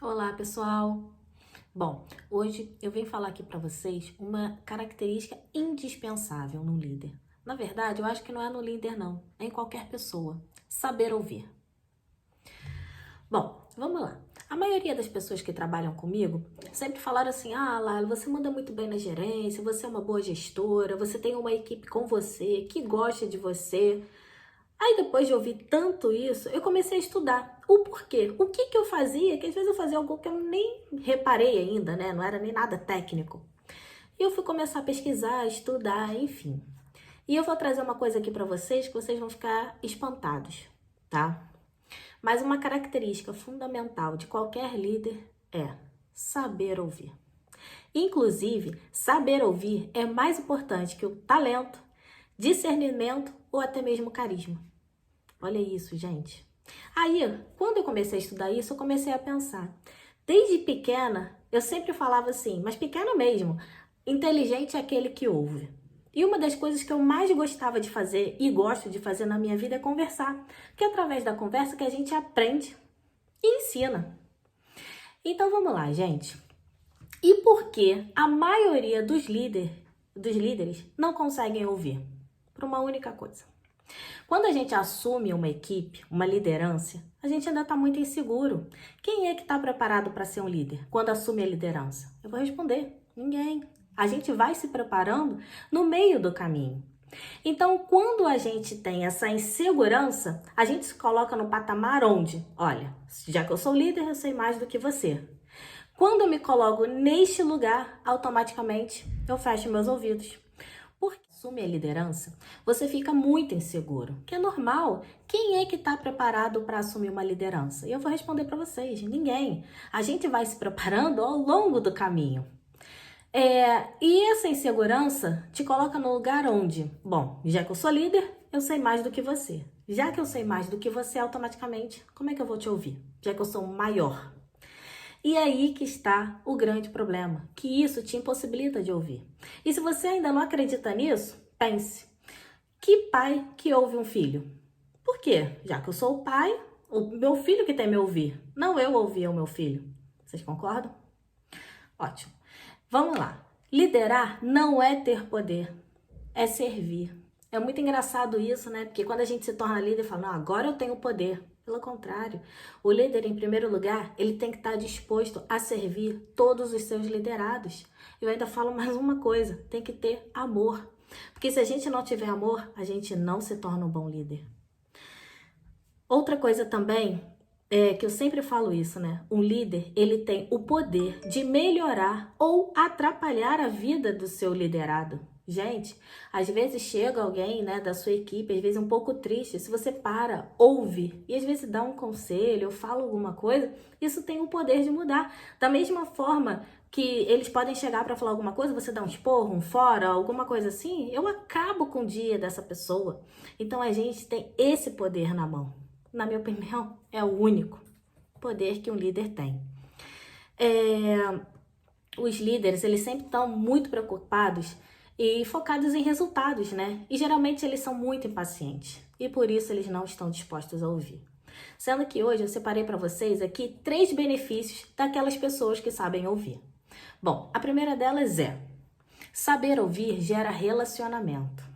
Olá, pessoal! Bom, hoje eu vim falar aqui para vocês uma característica indispensável no líder. Na verdade, eu acho que não é no líder, não. É em qualquer pessoa. Saber ouvir. Bom, vamos lá. A maioria das pessoas que trabalham comigo sempre falaram assim: Ah, Laila, você manda muito bem na gerência, você é uma boa gestora, você tem uma equipe com você, que gosta de você. Aí depois de ouvir tanto isso, eu comecei a estudar o porquê. O que eu fazia, que às vezes eu fazia algo que eu nem reparei ainda, né? Não era nem nada técnico. E eu fui começar a pesquisar, estudar, enfim. E eu vou trazer uma coisa aqui para vocês que vocês vão ficar espantados, tá? Mas uma característica fundamental de qualquer líder é saber ouvir. Inclusive, saber ouvir é mais importante que o talento, discernimento ou até mesmo carisma. Olha isso, gente. Aí, quando eu comecei a estudar isso, eu comecei a pensar. Desde pequena, eu sempre falava assim, mas pequena mesmo, inteligente é aquele que ouve. E uma das coisas que eu mais gostava de fazer e gosto de fazer na minha vida é conversar. Porque é através da conversa que a gente aprende e ensina. Então vamos lá, gente. E por que a maioria dos líderes não conseguem ouvir? Por uma única coisa. Quando a gente assume uma equipe, uma liderança, a gente ainda está muito inseguro. Quem é que está preparado para ser um líder quando assume a liderança? Eu vou responder: ninguém. A gente vai se preparando no meio do caminho. Então, quando a gente tem essa insegurança, a gente se coloca no patamar onde, olha, já que eu sou líder, eu sei mais do que você. Quando eu me coloco neste lugar, automaticamente eu fecho meus ouvidos. Porque assume a liderança, você fica muito inseguro, que é normal. Quem é que está preparado para assumir uma liderança? E eu vou responder para vocês: ninguém. A gente vai se preparando ao longo do caminho. E essa insegurança te coloca no lugar onde, bom, já que eu sou líder, eu sei mais do que você. Já que eu sei mais do que você, automaticamente, como é que eu vou te ouvir? Já que eu sou maior. E é aí que está o grande problema, que isso te impossibilita de ouvir. E se você ainda não acredita nisso, pense: que pai que ouve um filho? Por quê? Já que eu sou o pai, o meu filho que tem me ouvir, não eu ouvir o meu filho. Vocês concordam? Ótimo. Vamos lá. Liderar não é ter poder, é servir. É muito engraçado isso, né? Porque quando a gente se torna líder, fala: não, agora eu tenho poder. Pelo contrário, o líder, em primeiro lugar, ele tem que estar disposto a servir todos os seus liderados. Eu ainda falo mais uma coisa: tem que ter amor. Porque se a gente não tiver amor, a gente não se torna um bom líder. Outra coisa também é que eu sempre falo isso, né? Um líder, ele tem o poder de melhorar ou atrapalhar a vida do seu liderado. Gente, às vezes chega alguém, né, da sua equipe, às vezes um pouco triste. Se você para, ouve e às vezes dá um conselho ou fala alguma coisa, isso tem o poder de mudar. Da mesma forma que eles podem chegar para falar alguma coisa, você dá um esporro, um fora, alguma coisa assim, eu acabo com o dia dessa pessoa. Então a gente tem esse poder na mão. Na minha opinião, é o único poder que um líder tem. Os líderes, eles sempre estão muito preocupados e focados em resultados, né? E geralmente eles são muito impacientes e por isso eles não estão dispostos a ouvir. Sendo que hoje eu separei para vocês aqui 3 benefícios daquelas pessoas que sabem ouvir. Bom, a primeira delas é: saber ouvir gera relacionamento.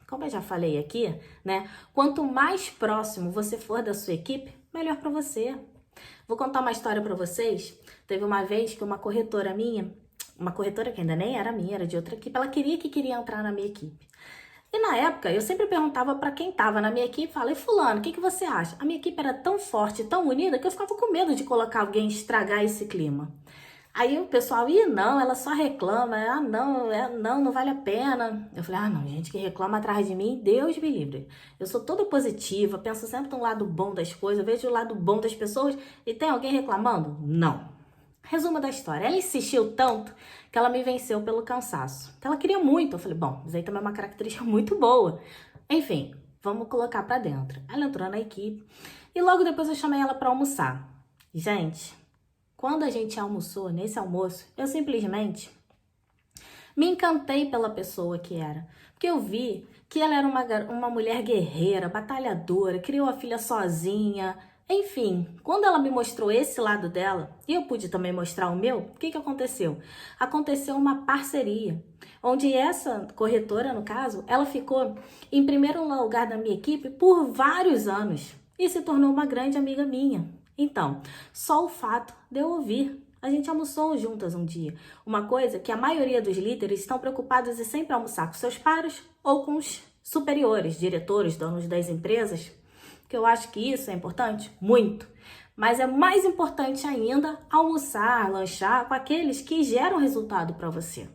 Como eu já falei aqui, né? Quanto mais próximo você for da sua equipe, melhor para você. Vou contar uma história para vocês. Teve uma vez que uma corretora minha, uma corretora que ainda nem era minha, era de outra equipe, ela queria entrar na minha equipe. E na época, eu sempre perguntava para quem estava na minha equipe, falei: fulano, o que você acha? A minha equipe era tão forte, tão unida, que eu ficava com medo de colocar alguém e estragar esse clima. Aí o pessoal: não, ela só reclama, não, não vale a pena. Eu falei: não, gente que reclama atrás de mim, Deus me livre. Eu sou toda positiva, penso sempre no lado bom das coisas, vejo o lado bom das pessoas e tem alguém reclamando? Não. Resumo da história: ela insistiu tanto que ela me venceu pelo cansaço. Então ela queria muito. Eu falei: bom, isso aí também é uma característica muito boa. Enfim, vamos colocar pra dentro. Ela entrou na equipe e logo depois eu chamei ela pra almoçar. Gente, quando a gente almoçou, nesse almoço, eu simplesmente me encantei pela pessoa que era. Porque eu vi que ela era uma mulher guerreira, batalhadora, criou a filha sozinha. Enfim, quando ela me mostrou esse lado dela, e eu pude também mostrar o meu, o que aconteceu? Aconteceu uma parceria, onde essa corretora, no caso, ela ficou em primeiro lugar da minha equipe por vários anos e se tornou uma grande amiga minha. Então, só o fato de eu ouvir. A gente almoçou juntas um dia. Uma coisa que a maioria dos líderes estão preocupados em sempre almoçar com seus pares ou com os superiores, diretores, donos das empresas, que eu acho que isso é importante, muito. Mas é mais importante ainda almoçar, lanchar com aqueles que geram resultado para você.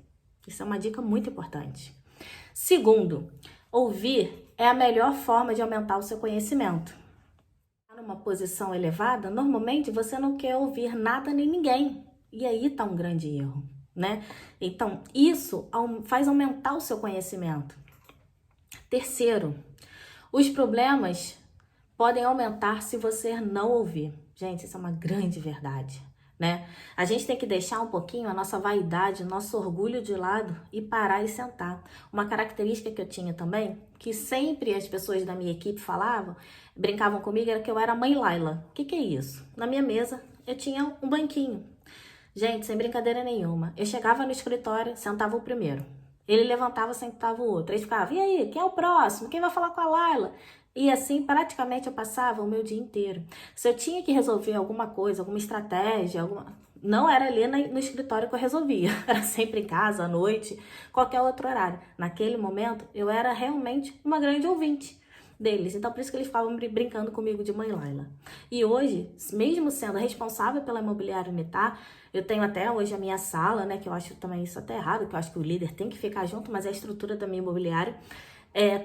Isso é uma dica muito importante. Segundo, ouvir é a melhor forma de aumentar o seu conhecimento. Numa posição elevada, normalmente você não quer ouvir nada nem ninguém. E aí está um grande erro, né? Então, isso faz aumentar o seu conhecimento. Terceiro, os problemas podem aumentar se você não ouvir. Gente, isso é uma grande verdade, né? A gente tem que deixar um pouquinho a nossa vaidade, o nosso orgulho de lado e parar e sentar. Uma característica que eu tinha também, que sempre as pessoas da minha equipe falavam, brincavam comigo, era que eu era a mãe Laila. O que é isso? Na minha mesa, eu tinha um banquinho. Gente, sem brincadeira nenhuma. Eu chegava no escritório, sentava o primeiro. Ele levantava, sentava o outro. Aí ficava, e aí, quem é o próximo? Quem vai falar com a Laila? E assim, praticamente, eu passava o meu dia inteiro. Se eu tinha que resolver alguma coisa, alguma estratégia, não era ali no escritório que eu resolvia. Era sempre em casa, à noite, qualquer outro horário. Naquele momento, eu era realmente uma grande ouvinte deles. Então, por isso que eles ficavam brincando comigo de mãe Laila. E hoje, mesmo sendo responsável pela imobiliária Unitar, eu tenho até hoje a minha sala, né, que eu acho também isso até errado, que eu acho que o líder tem que ficar junto, mas é a estrutura da minha imobiliária.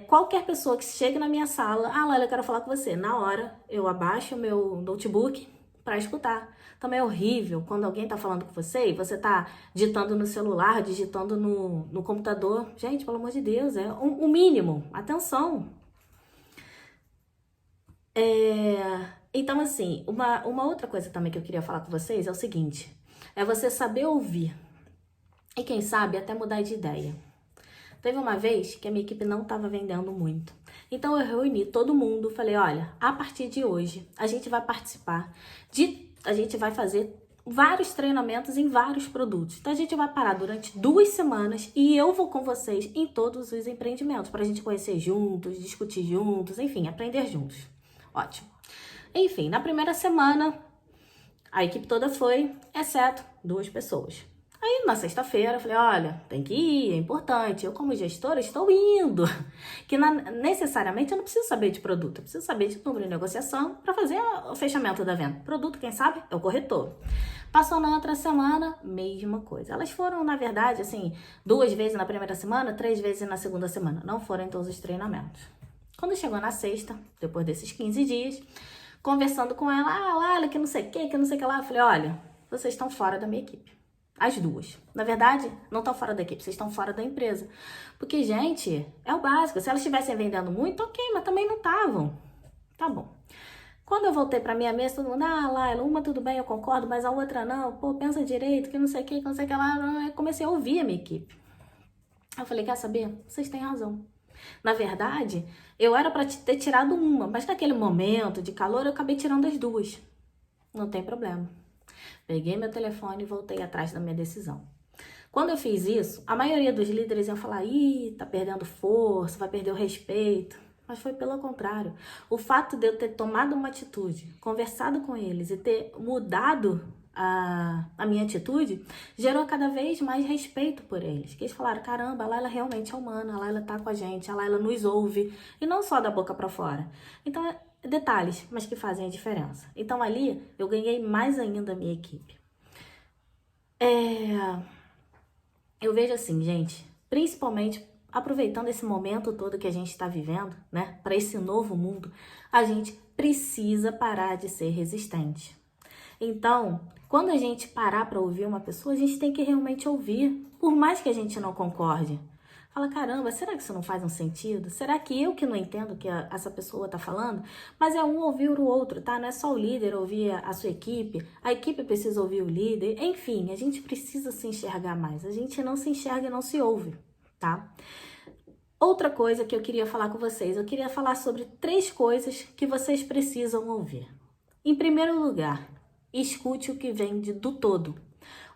Qualquer pessoa que chegue na minha sala, Laila, eu quero falar com você. Na hora, eu abaixo o meu notebook para escutar. Também é horrível quando alguém tá falando com você e você tá digitando no celular, digitando no computador. Gente, pelo amor de Deus, é o mínimo. Atenção. Então, assim, uma outra coisa também que eu queria falar com vocês é o seguinte. É você saber ouvir. E quem sabe até mudar de ideia. Teve uma vez que a minha equipe não estava vendendo muito. Então eu reuni todo mundo, falei, olha, a partir de hoje a gente vai participar a gente vai fazer vários treinamentos em vários produtos. Então a gente vai parar durante 2 semanas e eu vou com vocês em todos os empreendimentos para a gente conhecer juntos, discutir juntos, enfim, aprender juntos. Ótimo. Enfim, na primeira semana a equipe toda foi, exceto 2 pessoas. Aí, na sexta-feira, eu falei, olha, tem que ir, é importante. Eu, como gestora, estou indo. Que necessariamente eu não preciso saber de produto, eu preciso saber de número de negociação para fazer o fechamento da venda. Produto, quem sabe, é o corretor. Passou na outra semana, mesma coisa. Elas foram, na verdade, assim, 2 vezes na primeira semana, 3 vezes na segunda semana. Não foram em todos os treinamentos. Quando chegou na sexta, depois desses 15 dias, conversando com ela, olha, que não sei o que não sei o que lá. Eu falei, olha, vocês estão fora da minha equipe. As 2. Na verdade, não estão fora da equipe, vocês estão fora da empresa. Porque, gente, é o básico. Se elas estivessem vendendo muito, ok, mas também não estavam. Tá bom. Quando eu voltei pra minha mesa, todo mundo, Laila, uma tudo bem, eu concordo, mas a outra não. Pô, pensa direito, que não sei o que não sei o que lá. Eu comecei a ouvir a minha equipe. Eu falei, quer saber? Vocês têm razão. Na verdade, eu era pra ter tirado uma, mas naquele momento de calor, eu acabei tirando as 2. Não tem problema. Peguei meu telefone e voltei atrás da minha decisão. Quando eu fiz isso, a maioria dos líderes iam falar, tá perdendo força, vai perder o respeito. Mas foi pelo contrário. O fato de eu ter tomado uma atitude, conversado com eles e ter mudado a minha atitude, gerou cada vez mais respeito por eles. Que eles falaram, caramba, a Laila realmente é humana, a Laila tá com a gente, a Laila nos ouve. E não só da boca pra fora. Então, detalhes, mas que fazem a diferença. Então, ali, eu ganhei mais ainda a minha equipe. Eu vejo assim, gente, principalmente aproveitando esse momento todo que a gente está vivendo, né, para esse novo mundo, a gente precisa parar de ser resistente. Então, quando a gente parar para ouvir uma pessoa, a gente tem que realmente ouvir, por mais que a gente não concorde. Fala, caramba, será que isso não faz um sentido? Será que eu que não entendo o que essa pessoa tá falando? Mas é um ouvir o outro, tá? Não é só o líder ouvir a sua equipe, a equipe precisa ouvir o líder. Enfim, a gente precisa se enxergar mais. A gente não se enxerga e não se ouve, tá? Outra coisa que eu queria falar com vocês, eu queria falar sobre 3 coisas que vocês precisam ouvir. Em primeiro lugar, escute o que vem do todo.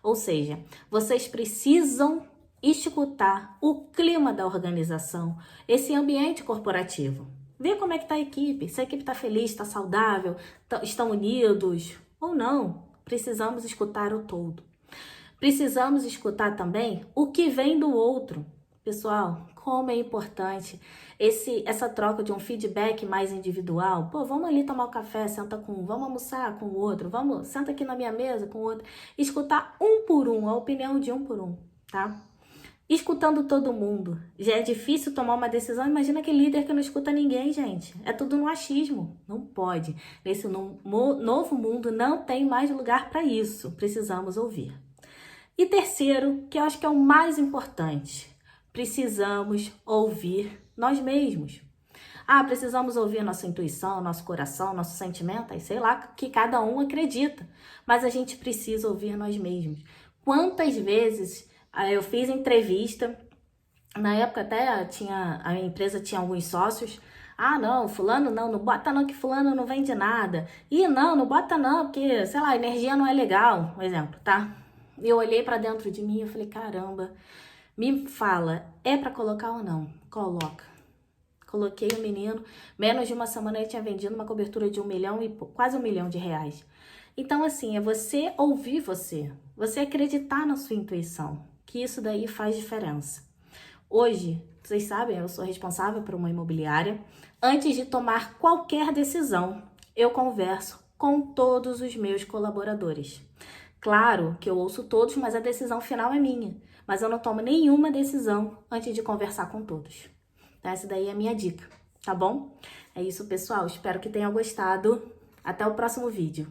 Ou seja, vocês precisam escutar o clima da organização, esse ambiente corporativo. Ver como é que está a equipe, se a equipe está feliz, está saudável, estão unidos ou não. Precisamos escutar o todo. Precisamos escutar também o que vem do outro. Pessoal, como é importante essa troca de um feedback mais individual. Pô, vamos ali tomar um café, senta com um, vamos almoçar com o outro, senta aqui na minha mesa com o outro. Escutar um por um, a opinião de um por um, tá? Escutando todo mundo. Já é difícil tomar uma decisão. Imagina aquele líder que não escuta ninguém, gente. É tudo no achismo. Não pode. Nesse novo mundo não tem mais lugar para isso. Precisamos ouvir. E terceiro, que eu acho que é o mais importante, precisamos ouvir nós mesmos. Precisamos ouvir nossa intuição, nosso coração, nosso sentimento, aí sei lá, que cada um acredita. Mas a gente precisa ouvir nós mesmos. Quantas vezes eu fiz entrevista, na época até a empresa tinha alguns sócios, não, fulano não bota não que fulano não vende nada. Não bota não, porque, sei lá, a energia não é legal, um exemplo, tá? Eu olhei pra dentro de mim e falei, caramba, me fala, é pra colocar ou não? Coloca. Coloquei o menino, menos de uma semana ele tinha vendido uma cobertura de quase 1 milhão de reais. Então, assim, é você ouvir você acreditar na sua intuição, que isso daí faz diferença. Hoje, vocês sabem, eu sou responsável por uma imobiliária. Antes de tomar qualquer decisão, eu converso com todos os meus colaboradores. Claro que eu ouço todos, mas a decisão final é minha. Mas eu não tomo nenhuma decisão antes de conversar com todos. Essa daí é a minha dica, tá bom? É isso, pessoal. Espero que tenham gostado. Até o próximo vídeo.